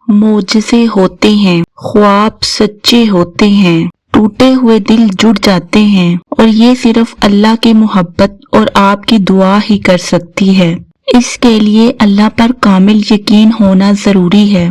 मोजज़े होते हैं, ख्वाब सच्चे होते हैं, टूटे हुए दिल जुड़ जाते हैं और ये सिर्फ अल्लाह की मोहब्बत और आपकी दुआ ही कर सकती है। इसके लिए अल्लाह पर कामिल यकीन होना जरूरी है।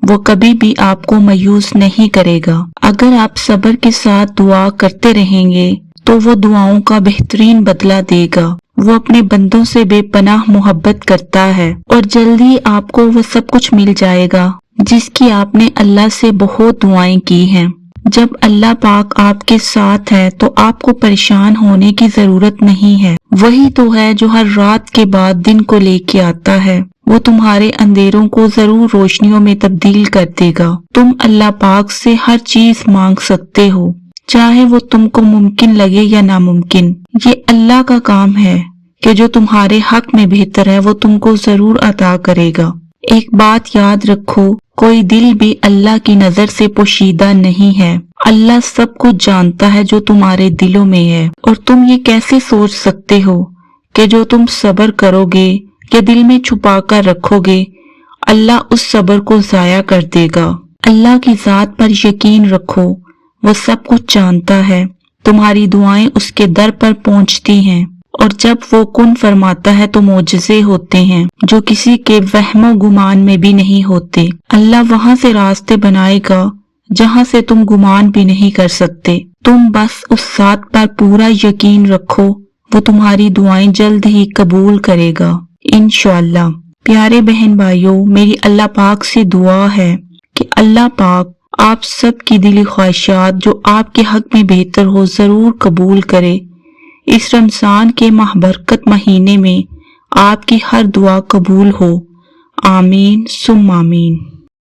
वो कभी भी आपको मायूस नहीं करेगा। अगर आप सब्र के साथ दुआ करते रहेंगे तो वो दुआओं का बेहतरीन बदला देगा। वो अपने बंदों से बेपनाह मोहब्बत करता है और जल्दी आपको वो सब कुछ मिल जाएगा जिसकी आपने अल्लाह से बहुत दुआएं की हैं। जब अल्लाह पाक आपके साथ है तो आपको परेशान होने की जरूरत नहीं है। वही तो है जो हर रात के बाद दिन को लेके आता है। वो तुम्हारे अंधेरों को जरूर रोशनियों में तब्दील कर देगा। तुम अल्लाह पाक से हर चीज मांग सकते हो, चाहे वो तुमको मुमकिन लगे या नामुमकिन। ये अल्लाह का काम है कि जो तुम्हारे हक में बेहतर है वो तुमको जरूर अता करेगा। एक बात याद रखो, कोई दिल भी अल्लाह की नजर से पोशीदा नहीं है। अल्लाह सब कुछ जानता है जो तुम्हारे दिलों में है। और तुम ये कैसे सोच सकते हो कि जो तुम सब्र करोगे या दिल में छुपा कर रखोगे अल्लाह उस सब्र को जाया कर देगा। अल्लाह की जात पर यकीन रखो, वो सब कुछ जानता है। तुम्हारी दुआएं उसके दर पर पहुंचती हैं और जब वो कुन फरमाता है तो मोजज़े होते हैं जो किसी के वहमो गुमान में भी नहीं होते। अल्लाह वहां से रास्ते बनाएगा जहां से तुम गुमान भी नहीं कर सकते। तुम बस उस जात पर पूरा यकीन रखो, वो तुम्हारी दुआएं जल्द ही कबूल करेगा इंशाअल्लाह। प्यारे बहन भाइयों, मेरी अल्लाह पाक से दुआ है कि अल्लाह पाक आप सब की दिली ख्वाहिशात जो आपके हक में बेहतर हो जरूर कबूल करे। इस रमजान के महबरकत महीने में आपकी हर दुआ कबूल हो। आमीन सुम्मा आमीन।